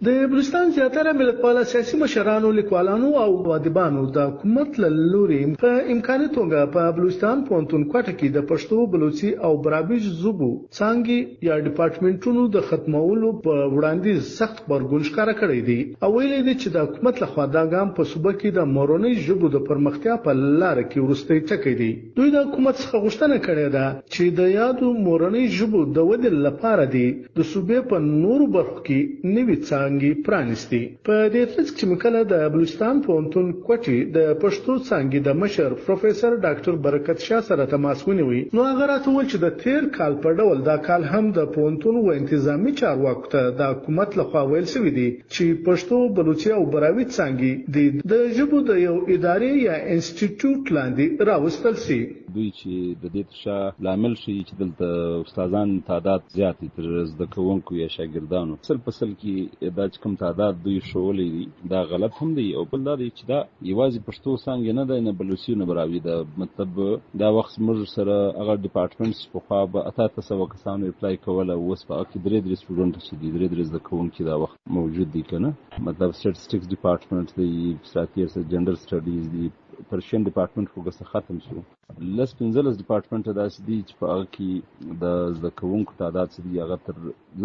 د بلوچستان زیاتره ملتپاله سیاسي مشرانو، لیکوالانو او ادیبانو د حکومت له لوري په امکاني توګه په بلوچستان پوهنتون کوټه کې د پښتو، بلوچي او برابري ژبو څانګې یا ډپارټمنټونو د ختمولو په وړاندیز سخت غبرګون ښکاره کړی دی او ویلي دی چې د حکومت لخوا دا ګام په صوبه کې د مورنۍ ژبو د پرمختیا په لاره کې وروستی ټکی دی. دوی د حکومت څخه غوښتنه کړې ده چې د یادو مورنۍ ژبو د ودې لپاره دی د صوبې په نورو برخو کې نوي څانګې پرانیستي. په دې ترڅ کې مکله د بلوچستان پوهنتون کوټې د پښتو څانګې د مشر پروفیسور ډاکټر برکت شاه سره تماس ونیوي. نو هغه راته وویل چې د تیر کال په ډول دا کال هم د پوهنتون و انتظامی چارواکو ته د حکومت لخوا ویل شوي دي چې پښتو، بلوچي او براوي څانګې د ژبو د یو ادارې یا انسټیټیوټ لاندې راوستل شي. دوی چې د دې ترشا لامل شي چې دلته استادان تعداد زیات تر زده کوونکو یا شاګردانو سل کې دا چې کوم تعداد دوی شولې دي دا غلط هم دی او بل دا دی چې دا یوازې پښتو څانګه نه ده، نه بلوچي نه براوي ده. مطلب دا وخت موږ سره هغه ډپارټمنټس په خوا به 88 کسانو اپلای کوله، اوس په کې درې سټوډنټ چې دي، درې زده کوونکي دا وخت موجود دي کنه. مطلب سټټسټکس ډپارټمنټ دی، ستراتیژي جنډر سټډیز دی، پرشین ډپارټمنټ خو ختم شو. 15 ډپارټمنټ داسې دي چې په هغه کې د زده کوونکو تعداد څه دي هغه تر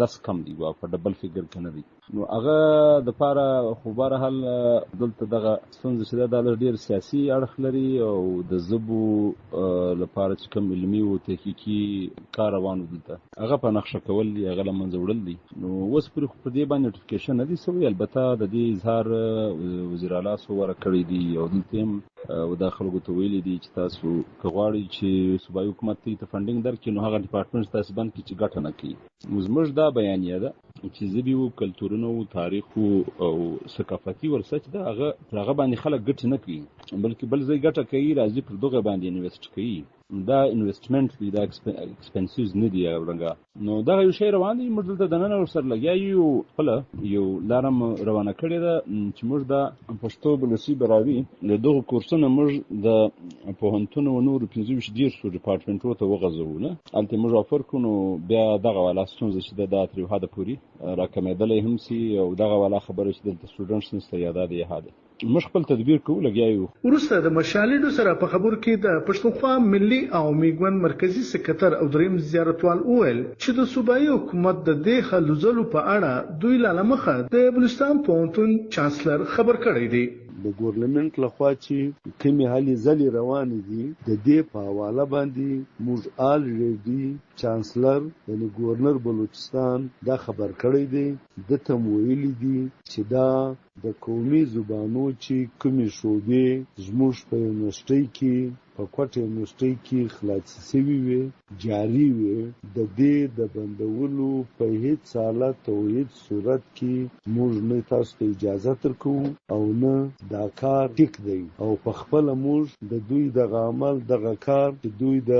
10 کم دي او په ډبل فیګر کې نه دي. نو هغه د پاره خو بهرحال دلته دغه ستونزه چې دا ډېر سیاسي اړخ لري او د ژبو لپاره چې کوم علمي او تحقیقي کار روان دلته هغه په نقشه کول دي، هغه له منځه وړل دي. نو اوس پر خو دې باندې نوټیفیکیشن نه دي سوی، البته د دې اظهار وزیر اعلی سو ورکړی دی او دلته هم او د خلکو ته ویلي دي چې تاسو که غواړئ چې صوبایي حکومت ته فنډینګ درکړي نو هغه ډپارټمنټ تاسو بند کړي چې ګټه نه کوي. زموږ دا بیانیه ده چې ژبې او کلتورونه او تاریخ او ثقافتي ورثه ده هغه باندې خلک ګټه نه کوي بلکې بل ځای ګټه کوي، راځي پر دغه باندې انویسټ کوي. دا انویسټمنټ دی، دا ایکسپنسیز نه دی ورنګه. نو دا یو شی روان دی، موږ دلته د نن ورسره لګیا یو خپل یو لارم روانه کړې ده چې موږ د پښتو، بلوچي، براوي له دغه کورسونو موږ د پوهنتون او نور 15 ډپارټمنټونو ته وغځوو نه الته موږ افر کو. نو بیا دغه والا ستونزه چې د تر حد پوري راکمېدلې هم سي او دغه والا خبره چې د سټوډنټس نسته یاده دی هاده موږ خپل تدبیر کوو لګیایو. وروسته د مشالډو سره په خبرو کې د پښتونخوا ملي او میګون مرکزی سکرټر او دریم زیارتوال وویل چې د صوبایي حکومت د دې خلوزلو په اړه دوی لاله مخه د بلوچستان پوهنتون چانسلر خبر کړی دی. د ګورنمنت لخوا چې کومې هلې ځلې روانې دي د دې په حواله باندې موږ آلریډي چانسلر یعنی ګورنر بلوچستان دا خبر کړی دی، دته مو ویلي دي چې دا د قومي زبانو چې کومې شعبې زموږ په یونیورسټۍ کې په کوټه یونیورسټۍ کې خلاصې شوي وي، جاري وي، د دې د بندولو په هیڅ حالت او هیڅ صورت کې موږ نه تاسو ته اجازه درکوو او نه دا کار ټیک دی. او په خپل موږ د دوی دغه عمل دغه کار چې دوی د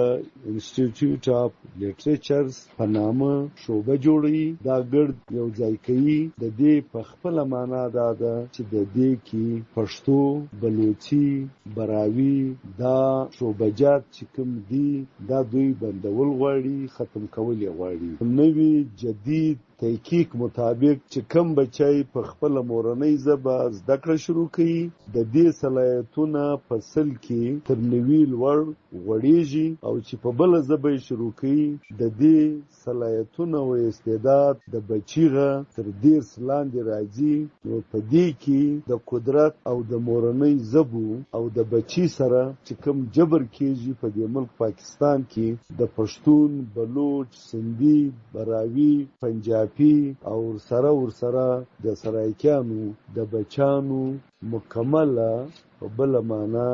انسټیټیوټ اف لیټریچرز په نامه شعبه جوړوي دا ګرد یو ځای کوي. د دې په خپل معنا دا ده چې د دې کې پښتو، بلوچي، براوي دا شعبجات چې کوم دي دا دوی بندول غواړي، ختم کول یې غواړي. نوی جدید تحقیق مطابق چې کوم بچای په خپل مورنۍ ژبه زده کړه شروع کړي د دې صلاحیتونه په سل کې تر 90 لوړ غوړیږي او چې په بل ژبه شروع کړي د دې صلاحیتونه او استعداد د بچیغه تر 10 لاندې راځي. نو په دې کې د قدرت او د مورنۍ ژبو او د بچی سره چې کوم جبر کېږي په دې ملک پاکستان کې د پښتون، بلوچ، سندھی، براوي، پنجابي او ورسره د سرایکیانو د بچانو مکمله بل معنا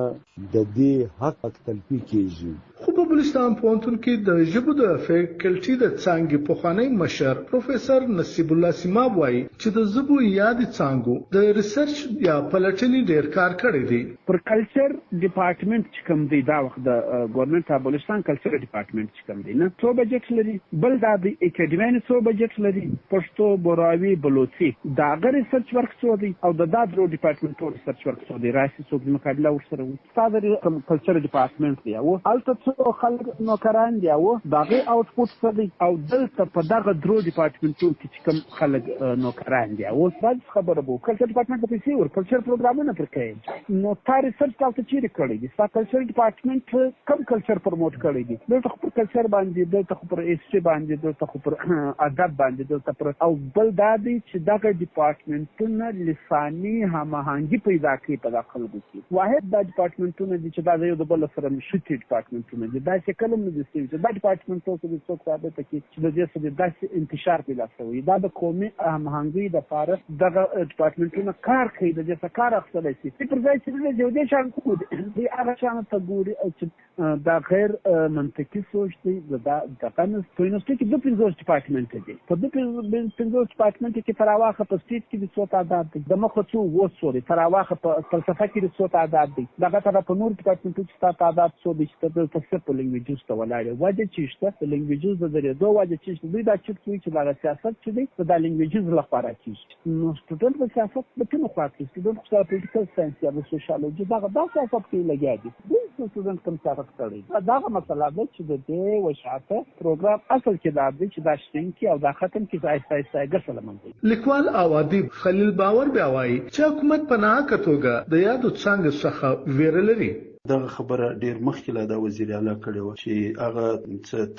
د دې حق تلفي کېږي. خو په بلوچستان پوهنتون کې د ژبو د فیکلټي د څانګې پخوانی مشر پروفیسور نصیب الله سیماب وایي چې د ژبو یاد څانګو د ریسرچ یا پلټنې ډېر کار کړی دی. پر کلچر ډپارټمنټ چې کوم دی دا وخت د ګورنمنت اف بلوچستان کلچر ډپارټمنټ چې کوم دی نه څو بجټ لري، بل دا د اکیډمي څو بجټ لري، پښتو، براوي، بلوچي دا غیر ریسرچ ورک څو دی او د دادرو ډپارټمنټ ټول ریسرچ ورک څو دی راشي څو مقابله ورسره وي. ستاسو کلچر ډپارټمنټ دی او الته څو خلک نوکران دي او دغه آوټپوټ څه دی او دلته په دغه درو ډپارټمنټونو کې چې کوم خلک نوکران دي او څه خبره وو کلچر ډپارټمنټ په پیسې ور کلچر پروګرامونه پر کوي نو تا ریسرچ تاسو چیرې کړی دي ستا کلچر ډپارټمنټ کوم کلچر پروموټ کړی دي دلته خو پر کلچر باندې دلته خو پر هیستوري باندې دلته خو پر ادب باندې دلته پر او بل دا دی چې دغه ډپارټمنټونه لساني هماهنګي پیدا کوي په داخل کې واحد دا ډپارټمنټونه دي چې دا یو د بل سره مشترک ډپارټمنټونه دي دا چې کلم نه دي چې دا ډپارټمنټ څه دي څوک ثابت کوي چې د دې څه داسې انتشار پیدا شوی دا د قومي هماهنګي د لپاره دغه ډپارټمنټونه کار کوي د دې څخه کار اخیستل شي پر ځای چې د دې شان کوو دي هغه شان ته ګوري چې دا غیر منطقي سوچ دی دا کنه پوینسټ کې د پنځه ډپارټمنټ دي په دې پنځه ډپارټمنټ کې فراواخه په سټیټ کې د څو تعداد دي د مخ څو وسوري فراواخه په فلسفه کې د څو تعداد دي دغه ته په نور ډپارټمنټ کې تعداد څو دي چې د تفسیر لنګویجز ته ولاړ وایي چې شته لنګویجز د درې دوه وایي چې دوی دا چې دا سیاست چې دی د لنګویجز لپاره کیږي نو سټوډنټ په سیاست په کومه خوا کې سټوډنټ په پولیټیکل ساينس یا په سوشیالوجي دا سیاست کې لګیا دي سټوډنټ کوم سیاست کوي دا مسله ده چې د دې وشاته پروګرام اصل کې دا دی چې دا شتین کې او دا ختم کې ځای ځای ګرځول منځي لیکوال او ادیب خلیل باور بیا وایي چې حکومت په ناکتوګه د یادو څنګه څخه ویرلري دغه خبره ډیر مخکې لا د وزیر اعلی کړې و چې هغه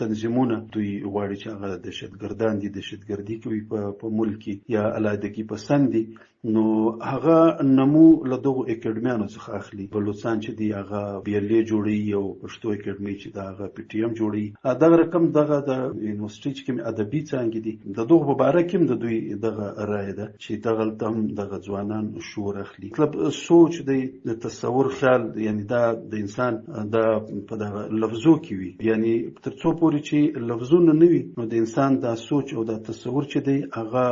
تنظیمونه دوی غواړي چې هغه دهشتګردان دي دهشتګردي کوي په ملک یا علایدګي پسند دي نو هغه نمو له دغه اکیډمیانو څخه اخلي بلوچستان چې دی هغه بیلې جوړي او پښتو اکیډمي چې دا هغه پی ټی ایم جوړي دغه رقم دغه د یونیورسيټي چې کوم ادبي څانګې دي د دغه مبارک هم د دوی دغه رائے ده چې دغه تم دغه ځوانان شعور اخلي مطلب سوچ د تصور خیال یعنی دا د انسان د په دغه لفظو کې وي یعنی تر څو پورې چې لفظونه نه وي نو د انسان د سوچ او د تصور چې دی هغه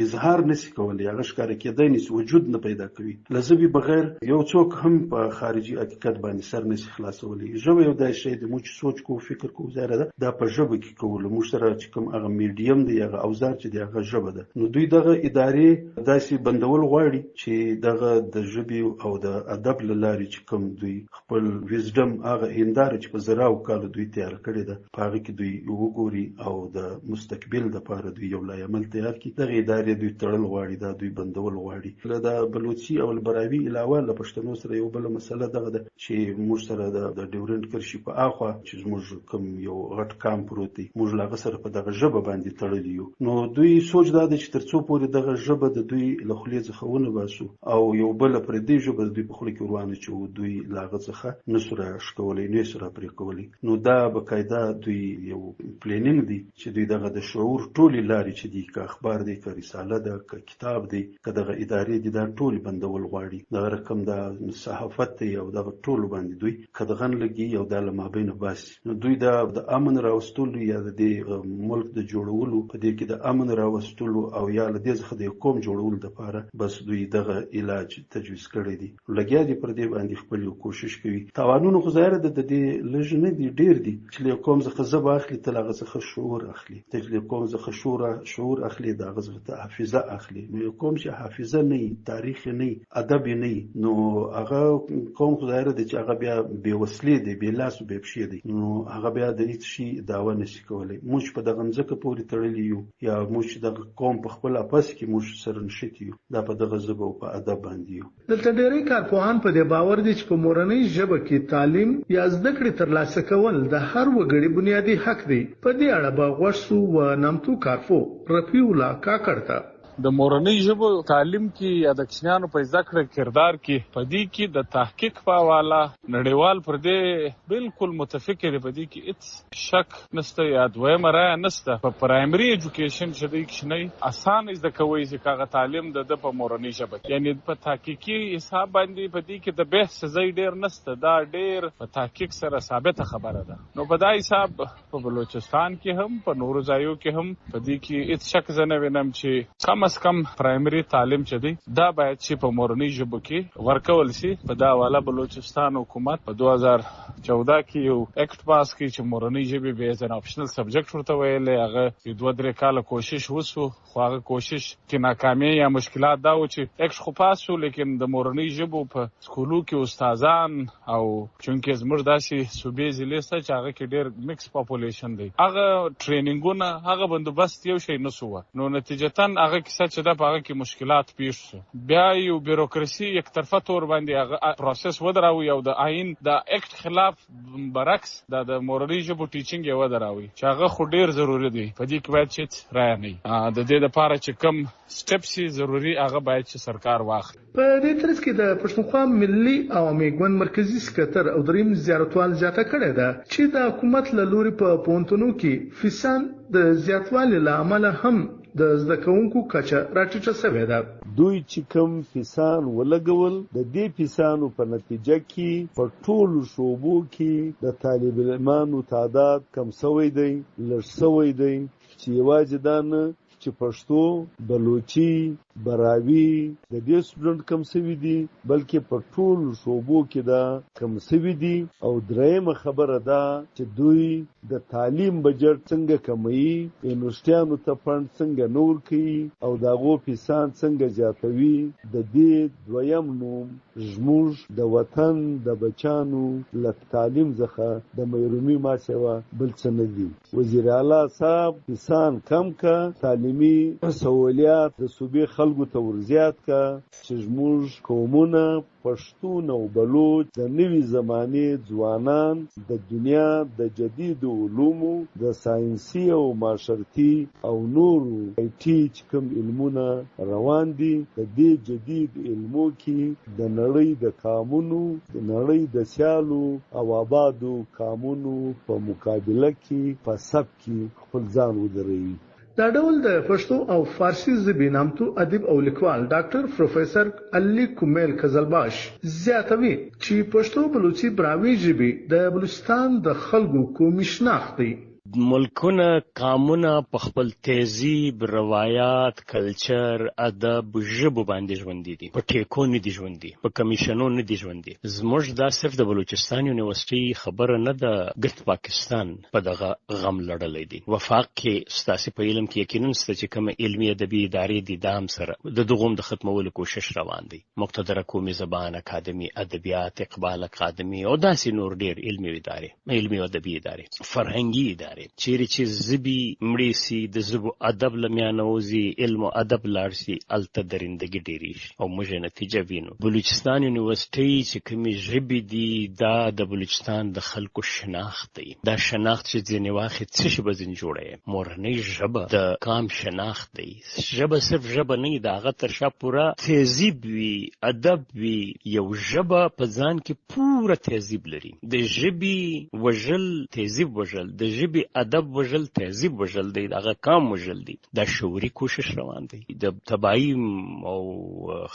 اظهار نشي کولای هغه ښکار کېدای نشي وجود نه پیدا کوي لزبي بغیر یو څوک هم په خارجي حقیقت باندې سر نشي خلاصولای ژبه یو دای شی د موږ سوچ کو فکر کو زاره ده دا په ژبه کې کول موږ سره چې کوم هغه میډیم دی هغه اوزار چې دی هغه ژبه ده نو دوی دغه ادارې داسې بندول غواړي چې دغه د ژبې او د ادب لاري چې کوم دوی خپل ویزډم هغه هنداره چې په زراو کال دوی تیار کړی ده په هغه کې دوی وګوري او د مستقبل لپاره دوی یو لایمل تیار کړي دغه ادارې دوی تړل غواړي دا دوی بندول غواړي له د بلوچي او البراوي علاوه له پښتنو سره یو بل مسله دغه ده چې موږ سره د ډیورنت کرشي په اخوا چې موږ کوم یو غټ کام پروت دی موږ لاغه سره په دغه ژبه باندې تړلی یو نو دوی سوچ دا چې تر څو پورې دغه ژبه د دوی له خولې څخه ونه باسو او یو بل پر دې ژبه دوی په خولې کې روانه چې دوی لاغه څخه نسره شکولې نه سره پرې کولې نو دا بقاعده دوی یو پلانینګ دی چې دوی دغه د شعور ټولي لاري چې دی که اخبار دی که رساله ده که کتاب دی که دغه ادارې دي دا ټول بندول غواړي دا رقم د صحافت دی او دا ټول باندې دوی کدغن لګي او د لمابین باسي نو دوی د امن راوستلو یا د ملک د جوړولو په دې کې د امن راوستلو او یا د دې څخه د قوم جوړولو لپاره بس دوی دغه علاج تجویز کړی دي لګیا دي پر دې باندې خپل کوشش کوي توانونو غزاره د دې لږ نه دي ډیر دي چې له قوم څخه زبا اخلي تلغه څخه شعور اخلي د قوم څخه شعور اخلي د غزه حافظه اخلي نو قوم چې حافظه نه تاریخ نه ادب نه نو هغه قوم غزاره دي چې هغه بیا بې وسلې دي بې لاس او بې پښې دي نو هغه بیا د هیڅ شي داوا نشي کولای موږ په دغه ځکه پورې تړلی یو یا موږ دغه قوم په خپل اپس کې موږ سره نشتی یو دا په دغه ژبه او په ادب باندې یو دلته ډېری کارپوهان په دې باور دي چې په مورنۍ ژبه کې تعلیم یا زده کړې ترلاسه کول د هر وګړي بنیادی حق دی په دې اړه به غوښسو و نامتو کارپو رفیع الله کاکړ د مورنۍ ژبو تعلیم کې یا د کشنیانو په زده کړه کردار کې پدې کې د تحقیق په حواله نړیوال پر دې بالکل متفق دی پدې کې هیڅ شک نشته یا دویمه رایه نشته په پرایمري ایجوکیشن چې د کشنۍ اسانه زده کوي چې هغه تعلیم د په مورنۍ ژبه یعنی په تحقیقي حساب باندې پدې کې د بحث ځای ډیر نشته دا ډیر په تحقیق سره ثابته خبره ده نو په دا حساب په بلوچستان کې هم په نورو ځایو کې هم پدې کې هیڅ شک زنه وینم چې کم کم از کم پرایمري تعلیم چې دی دا باید چې په مورنۍ ژبو کې ورکول شي. په دا حواله بلوچستان حکومت په 2014 کې یو اکټ پاس کړي چې مورنۍ ژبې به از ان اپشنل سبجیکټ ورته ویل. هغه 2-3 کاله کوشش وسو خو هغه کوشش کې ناکامي یا مشکلات دا و چې اکټ خو پاس شو لیکن د مورنۍ ژبو په سکولو کې استادان او چونکه زموږ داسې صوبې ضلع سره چې هغه کې ډېر میکس پاپولیشن دی هغه ټریننګونه هغه بندوبست یو شی نسو نو نتیجتا هغه کیسه چې دا په هغه کې مشکلات پیښ شو. بیا یو بیروکراسي یک طرفه تور باندې هغه پروسس ودراوي او د آئین د اکټ خلاف برعکس د مورنۍ ژبو ټیچینګ یې ودراوي چې هغه خو ډیر ضروری دی. په دې کې باید چې رایه نه د دې لپاره چې کم سټپس ضروری هغه باید چې سرکار واخلي. په دې ترڅ کې د پښتونخوا ملي عوامي ګوند مرکزی سکتر او دریم زیارتوال زیاته کړې ده چې د حکومت له لوري په پونتونو کې فیسان د زیاتوالي له امله هم د زده کوونکو کچه راټیټه شوې ده. دوی چې کوم فیسان ولګول د دې فیسانو په نتیجه کې په ټولو شعبو کې د طالب علمانو تعداد کم شوی دی لږ شوی دی چې یوازې دا نه چې پښتو بلوچي براوي د دې سټوډنټ کم شوی دي بلکې په ټولو شعبو کې دا کم شوی دي. او درېمه خبره ده چې دوی د تعلیم بجټ څنګه کموي یونیورسيټانو ته فند څنګه نور کوي او داغو فیسان څنګه زیاتوي. د دې دویم نوم زموږ د وطن د بچانو له تعلیم څخه د محرومي ما سوا بل څه نه دي. وزیر اعلی صاحب فیسان کم کا تعلیمي سہولیات د صوبې خلکو ته ورزیات کا چې زموږ قومونه پښتون او بلوچ د نوي زمانې ځوانان د دنیا د جدید علومو د ساينسي او معاشرتي او نورو IT چې کوم علمونه روان دي د دې جدید علمو کې د نړۍ د قانونو د نړۍ د سیالو او آبادو قانونو په مقابله کې په سب کې خپل ځان ودروي. دا ډول د پښتو او فارسی ژبې نامتو ادیب او لیکوال ډاکټر پروفیسور علي کومیل قزلباش زیاتوي چې پښتو بلوچي براوي ژبې د بلوچستان د خلکو قومي شناخت دی. ملکونه قامونه په خپل تهذیب روایات کلچر ادب ژبو باندې ژوندي دي په ټیکو نه دي ژوندي په کمیشنو نه دي ژوندي. زموږ دا صرف د بلوچستان یونیورسيټي خبره نه ده ګرد پاکستان په دغه غم لړلې دي. وفاق کې ستاسو په علم کې یقینا ست چې کوم علمي ادبي ادارې دي دام سره د دغوم د ختمولو کوشش روان دي. مقتدره قومي زبان اکاډمي ادبیات اقبال اکاډمي او داسې نور ډیر علمي ادارې علمي ادبي ادارې فرهنګي ادارې چیرې چې زبي مړی سي د زبو ادب لمیانوزي علم او ادب لارسي الته درندګي ډیری او موږ نتیجه وینو. بلوچستان یونیورسيټي چې کومي ژبې دي دا د بلوچستان د خلکو شناخت دی. دا شناخت چې ځینې واخې څه شي بزن جوړه مورنۍ ژبه د قام شناخت دی. ژبه صرف ژبه نه دا غا تر شا پورا تهذیب وی ادب وی یو ژبه په ځان کې پورا تهذیب لري. د ژبې وژل تهذیب وژل د ژبې ادب وژل تهذیب وژل دی دغه کام وژل دی. دا شعوري کوشش روان دی. د تباہی او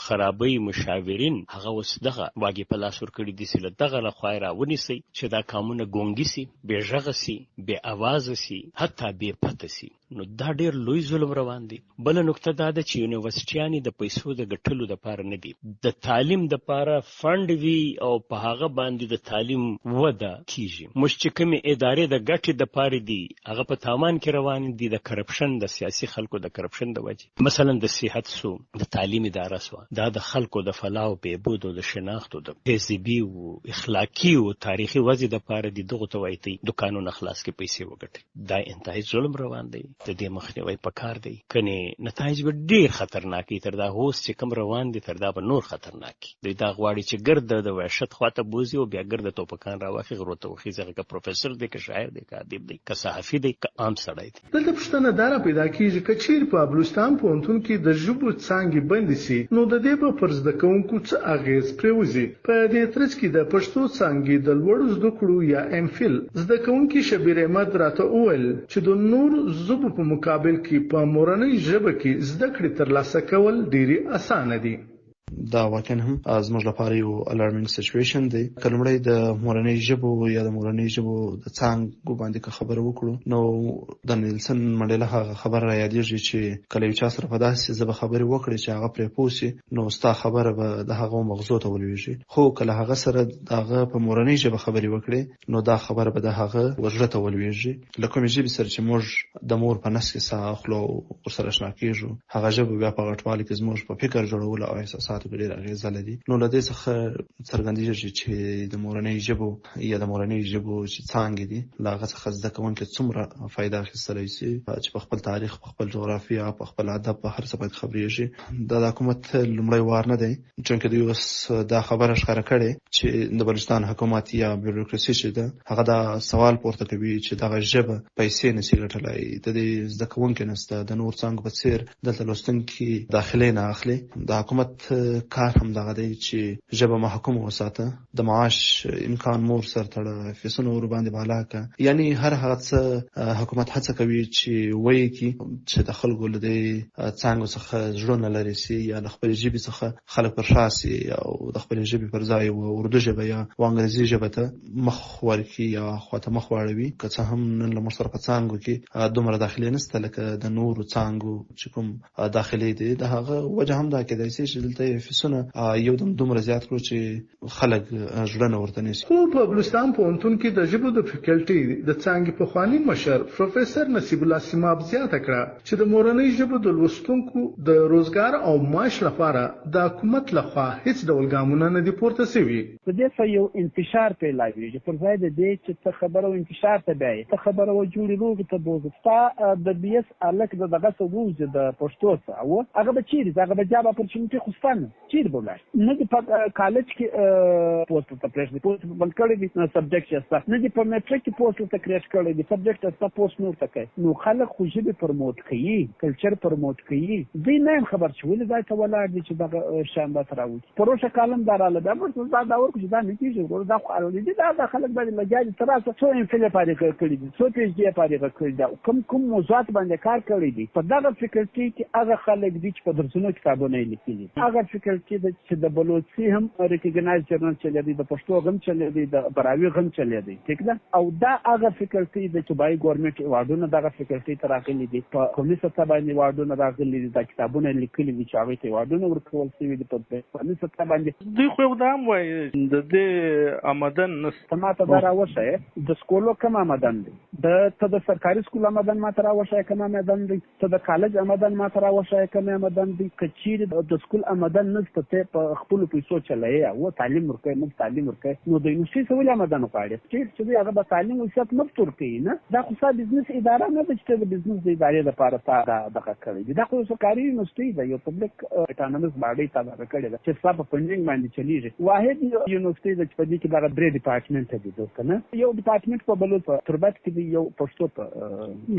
خرابۍ مشاورین هغه وس دغه واګي په لاس ور کړی دي چې دغه له خایره ونیسي چې دا کامونه ګونګي سي بے ژغه سي بے आवाज سي حتی بے پته سي. نو دا ډیر لوی ظلم روان دی. بل نقطه دا ده چې یونیورسيټیانې د پیسو د ګټلو لپاره نه دي د تعلیم لپاره فند وی او په هغه باندې د تعلیم وده کیږي. مشتکمه ادارې د ګټې د لپاره دي هغه په تاوان کې روان دي د کرپشن د سیاسي خلکو د کرپشن د وجه. مثلا د صحت سو د تعلیم اداره سو دا د خلکو د فلاح او بهبود او د شناخت او د تهذیبي او اخلاقی او تاریخي وجه د لپاره دي دغه توایتي د قانون اخلاص کې پیسې وګټي. دا انتهایی ظلم روان دی. د دې مخنیوي پکار دی کني نتایج به ډیر خطرناکي تر دا هوس چې کم روان دي تر دا به نور خطرناکي. دا غواړي چې ګرد د وحشت خواته بوزي او بیا ګرد توپکان راوخي غروته وخی ځکه که پروفیسور دی که شاعر دی که ادیب دی که صحافي دی که عام سړی دی. دلته پوښتنه دا پیدا کیږي چې چیرې په بلوچستان پوهنتون کې د ژبو څانګې بندې سي نو د دې په پر زده کوونکو څه اغیز پرېوځي. په دې ترڅ کې د پښتو څانګې د لوړو زده کړو یا MPhil زده کوونکي شبیر احمد راته وویل چې د نور ژبو په مقابل کې په مورنۍ ژبه کې زده کړې ترلاسه کول ډېری اسانه دي. دا واقعا هم زموږ لپاره یو الارمینګ سچویشن دی. کلمړی د مورنۍ ژبو یا د مورنۍ ژبو د څانګو باندې خبره وکړو نو د نیلسن منډیلا هغه خبره را یادېږي چې کله یو چا سره په داسې ژبه خبرې وکړي چې هغه پرې پوه شي نو ستا خبره به د هغه مغزو ته ولوېږي، خو کله هغه سره هغه په مورنۍ ژبه خبرې وکړي نو دا خبره به د هغه وزړه ته ولوېږي. له کومې ژبې سره چې موږ د مور په نس کې ساه اخلو ورسره اشنا کېږو هغه ژبه بیا په غټوالي کې زموږ په فکر جوړولو او احساساتو کې ډېره اغېزه لري. نو له دې څخه څرګندېږي چې د مورنۍ ژبو یا د مورنۍ ژبو چې څانګې دي له هغه څخه زده کوونکي څومره فایده اخیستلی شي چې په خپل تاریخ، په خپل جغرافیه، په خپل ادب، په هر څه باید خبرېږي. دا د حکومت لومړی وار نه دی چونکې دوی اوس دا خبره ښکاره کړې چې د بلوچستان حکومت یا بیوروکراسي چې ده هغه دا سوال پورته کوي چې دغه ژبه پیسې نشي ګټلی، د دې زده کوونکي نشته، د نور څانګو په څېر دلته لوستونکي داخلي نه اخلي. د حکومت کار هم دغه دی چې ژبه محکوم وساته، د معاش امکان مور سر تړه، فیسونه ور باندې بالا کا، یعنی هر هغه څه حکومت هڅه کوي چې وایي کی چې د خلکو له دې څانګو څخه ژوند لري سي یا د خپل ژبې څخه خلک پر شاسي او د خپل ژبې پر ځای اردو ژبه یا انګلیسي ژبه ته مخ ورکي یا خواته مخ واړوي. که څه هم نن له موږ سره په څانګو کې دومره داخلي نشته لکه د نورو څانګو چې کوم داخلي دي، د هغه وجه هم دا کېدای شي چې دلته فیسونه یو دم دومره زیات کړو چې خلک ژوند ورته نشي. خو په بلوچستان پوهنتون کې د ژبو د فیکلټي د څانګې پخوانی مشر پروفیسور نصیب الله سیماب زیاته کړه چې د مورنۍ ژبو د لوستونکو د روزګار او معاش لپاره د حکومت لخوا هیڅ ډول ګامونه نه دي پورته شوي. په دې څه یو انتشار پیلایږي پر ځای د دې چې ته خبره او انتشار ته بیاي، ته خبره و جوړې روغ ته بوزه تا د بیس الک د دغه څه ووځي د پښتو څه او هغه به چیرې هغه به جواب اپورچونټي خوستانه چیرې بولای نه دی په کالج کې پوسټ ته پرېښ دی پوسټ بل کړی دی سبجیکټ استا نه دی په میټریک کې پوسټ ته کریټ کړی دی سبجیکټ استا پوسټ نور تکي نو خلک خو ژبه پرموټ کوي، کلچر پرموټ کوي. دوی نه خبر شول دا ته ولاړ دي چې دا شامبا تراوي پروسه کالم دراله دا ورته دا ور کو چې دا نه کیږي ګور دا خو اړول دي دا خلک باندې لګاجي تراسه څو انفله پاره کړی دي څو پیج دی پاره کړی دا کوم موضوعات باندې کار کړی دي په دغه فیکلټي کې هغه خلک دي چې په درسونو کتابونه لیکلي، هغه فیکلټي چې د بلوچستان هم ریکګنایز جرنال چلی دی، د پښتو غم چلی دی، د براوي غم چلی دی، ٹھیک ده. او دا هغه فیکلټي د چوبای ګورنمنت ایوارډونه دغه فیکلټي تراخلي دي په قومي سطح باندې ایوارډونه راغلي دي، د کتابونه لیکلي دي چې هغه ته ایوارډونه ورکول شوي دي په قومي سطح باندې. دوی خو دا هم وایي د دې آمدن نشته. ماته دا راوښه د سکولو کم آمدن دی، ته د سرکاري سکول آمدن ماته راوښه کم آمدن دی، ته د کالج آمدن ماته راوښه کم آمدن دی. کچیر د سکول آمدن نشته ته په خپل پیسو چلای او تعلیم ورکړي نو تعلیم ورکړي نو د یونیورسيټي سوال آمدن وکړي چې هغه به تعلیم وسات مفتور کوي نه دا خو څه بزنس اداره نه ده چې د بزنس د ادارې لپاره دغه کړی دا خو سرکاري یونیورسيټي ده، یو پبلک اټانومس باډي تابع کړی ده چې صاحب فنډینګ باندې چلیږي. واحد یونیورسيټي د په دې کې دغه درې ډپارټمنټ دي دوکنه، یو ډپارټمنټ په بلوط تربت کې دی، یو پښتو په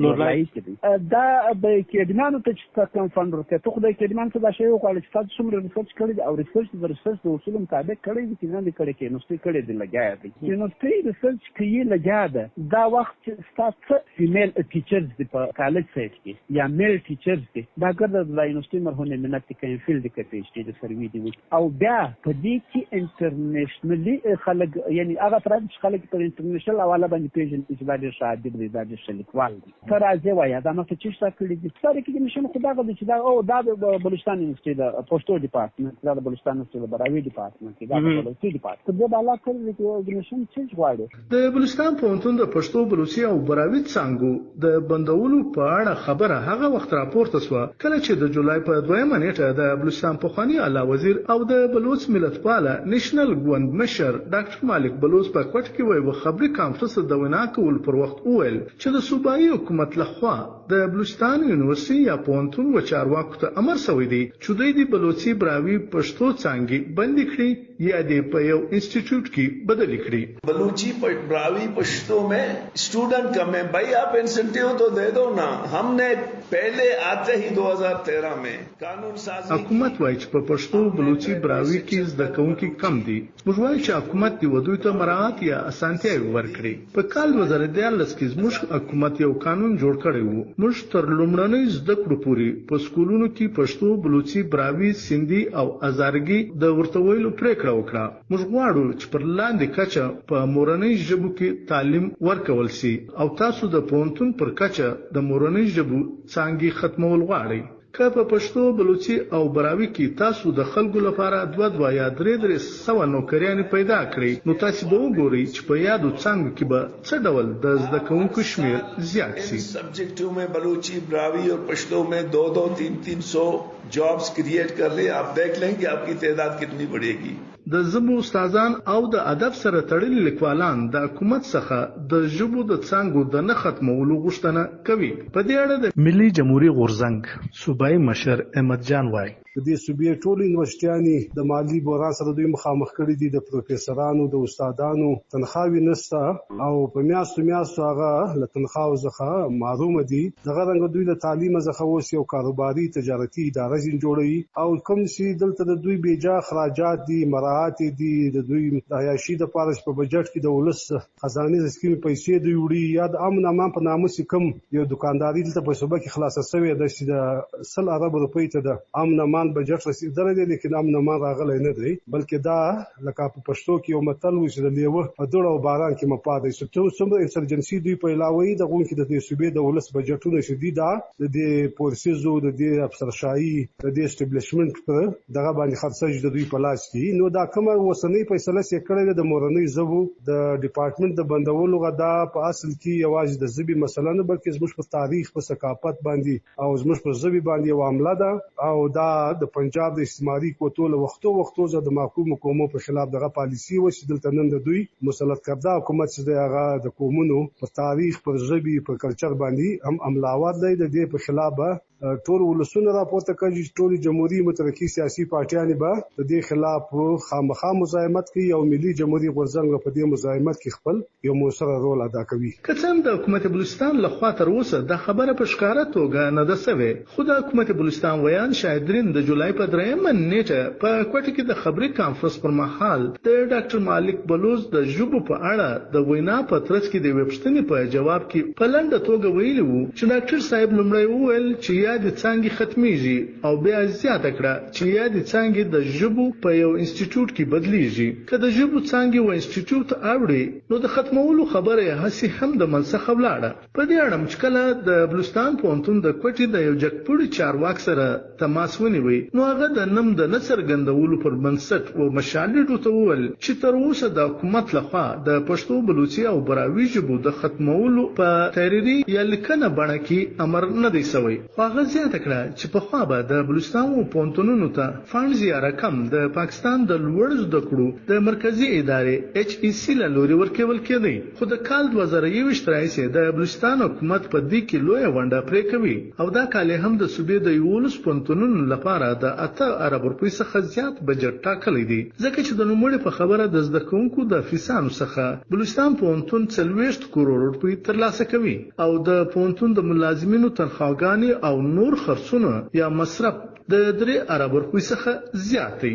لورلای کې دی. دا د کېدمانو ته چې کوم فند ورته ته خدای کېدمان څه دا شی وکړي چې تاسو څومره ریسرچ کړی او ریسرچ د اصول مطابق کړی دي چې نه کړی کې نو ستې کړی دی لګیا دی یونیورسيټي ریسرچ کوي لګیا ده. دا وخت چې تاسو فیمیل ټیچرز دی په کالج سایت کې یا میل ټیچرز دی دا ګرځي د یونیورسيټي مرهونه منت کې فیلډ کې پی ایچ ډي د سروي دی او بیا په دې کې انټرنیشنلی خلک یعنی هغه فرض خلک په انټرنیشنل حواله باندې پیژني چې دا ډېر شاعر دی دا ډېر شلیکوال دی. تر ازه وایي دا نو چې څه کړی دي سره کې نشم خدا غو چې دا او دا د بلوچستان یونیورسيټي د پښتو ډپارټمنټ دا د بلوچستان یونیورسيټي د براوي ډپارټمنټ دا د بلوچستان ډپارټمنټ د بالا کړی دی اورګنیزیشن چې غواړي د بلوچستان پوهنتون د پښتو بلوچي او براوي څنګه د بندولو په اړه خبره هغه وخت راپورته شو کله چې د جولای په 2 نیټه د بلوچستان پخوانی اعلی وزیر او د بلوچ ملتپاله نېشنل ګوند مشر ډاکټر مالک بلوچ په کوټ کې وایي خبري کانفرنس د وینا کول پر وخت وویل چې د صوبایي حکومت لخوا د بلوچستان یونیورسيټي یا پوهنتون و چارواکو ته امر شوی دی چې دوی د بلوچي براوي پښتو څنګه بند کړي یا د په یو انسټیټیوټ کې بدل کړي. بلوچی براوی پشتو میں اسٹوڈنٹ کم ہے بھائی آپ انسینٹیو تو دے دو نا. ہم نے پہلے آتے ہی 2013 میں قانون سازی حکومت وایي چې په پښتو بلوچي براوي کې زده کوونکي کم دي. موږ وایو چې حکومت دی ودوی ته مراعات یا اسانتیاوې ورکړي. په کال 2014 کې زموږ حکومت یو قانون جوړ کړی وو موږ تر لومړنۍ زده کړو پورې په سکولونو کې پښتو، بلوچي، براوي، سندي او ازارګي د ورته ویلو پریکړه وکړه. موږ غواړو چې پر لاندې کچه په مورنۍ ژبو کې تعلیم ورکول شي او تاسو د پوهنتون پر کچه د مورنۍ ژبو څانګې ختمول غواړئ. که په پښتو، بلوچي او براوي کې تاسو د خلکو لپاره 2 یا 3 سوه نوکریانې پیدا کړئ، نو تاسو به وګورئ چې په یادو څانګو کې به څه ډول د زده کوونکو شمیر زیات شي. सब्जेक्टों में बलूची, ब्रावी और पश्तो में 200-300 जॉब्स क्रिएट कर ले, आप देख लें कि आपकी तादाद कितनी बढ़ेगी. د ژبو استادان او د ادب سره تړلي لیکوالان د حکومت څخه د ژبو د څانګو د نه ختمولو غوښتنه کوي. په دې اړه د ملي جمهوریت غورځنګ صوبایي مشر احمد جان وایي د دې صوبې ټول یونیورسيټیانې د مالی بحران سره دوی مخامخ کړي دي. د پروفیسورانو، د استادانو تنخواوې نشته او په میاشتو هغه له تنخواو څخه محروم دي. دغه رنګ دوی له تعلیم څخه اوس یو کاروباري تجارتي اداره جوړوي او کوم چې دلته د دوی بیجا اخراجات دي، مراعات دي، د دوی د عیاشي د پاره په بجټ کې د ولس خزانه سکیم پیسې دوی وړي یا د امن امان په نامه سکم یو دکانداري دلته په صوبه کې خلاصه شوې ده چې د 100 ارب روپۍ ته د امن امان بجټ رسیدل دي، لیکن امن امان راغلی نه دی. بلکې دا لکه په پښتو کې یو متل وي چې د لیوه په دوړ او باران کې مپاده شي. څومره انسرجنسي دوی په علاوه د غون کې د دې صوبې د ولس بجټونه شديده د دې پورسیزو، د دې افسرشاهي، د دې اسټابلیشمنت پر دغه باندې خرڅه د دوی په لاس کې. نو دا کومه وسنۍ فیصله چې کړې د مورنۍ ژبو د ډپارټمنټ د بندولو غدا په اصل کې یوازې د ژبې مسله نه بلکې زموږ په تاریخ، په ثقافت باندې او زموږ په ژبې باندې یو عمله ده او دا د پنجاب د استعماري کوټو له وختو زه د محکوم قومو په خلاف دغه پالیسی و چې دلته نن د دوی مسلط کرده حکومت چې هغه د قومونو په تاریخ، پر ژبې، پر کلچر باندې هم عملاوات دی. د دې په خلاف ټول ولسونه راپورته کوي چې ټول جمهوریت مترقي سیاسي پارټیانې به د دې خلاف خامخا مزاحمت کوي او ملي جمهوریت غورځنګ په دې مزاحمت کې خپل یو موثر رول ادا کوي. که څنګه د حکومت بلوچستان لخوا تر اوسه د خبره په ښکاره توګه نه ده سوې، خو د حکومت بلوچستان ویان شاهدرین د جولای په 3 نیټه په کوټه کې د خبري کانفرنس پر مهال د ډاکټر مالک بلوچ د ژبو په اړه د وینا په ترڅ کې د ویبپاڼې په جواب کې په لنډه توګه ویلي وو چې ډاکټر صاحب لومړی وویل چې یاد څانګې ختميږي او بیا زیاته کړه چې یاد څانګې د ژبو په یو انسټیټیوټ کې بدلیږي. که د ژبو څانګې و انسټیټیوټ اوړي نو د ختمولو خبره هسي هم د منسخه ولاړه. په دې اړه چې کله د بلوچستان پوهنتون د کوټې د یو جګپوړي چارواک سره تماس ونیوي نو هغه د نم د نڅرګندولو پر بنسټ او مشالډو ته وویل چې تر اوسه د حکومت لخوا د پښتو، بلوچي او براوي ژبو د ختمولو په تحریري یا لیکنه بڼه کې امر نه دی شوی. خو هغه زیاته کړه چې په خوا به د بلوچستان پوهنتونونو ته فنډز یا رقم د پاکستان د لوړ زده کړو د مرکزی ادارې HEC له لوري ورکول کېدی. خو د کال 2021 راهیسې د بلوچستان حکومت په دې کې لوی ونډه پرې کوي او دا کال هم د صوبې د 11 پوهنتونونو لپاره د 8 ارب روپۍ څخه زیات بجټ ټاکلی دی، ځکه چې د نوموړي په خبره د زده کوونکو د فیسانو څخه بلوچستان پوهنتون 40 کروڑ روپۍ ترلاسه کوي او د پوهنتون د ملازمینو تنخواګانې او نور خرڅونه یا مصرف د 3 ارب روپۍ څخه زیات دی.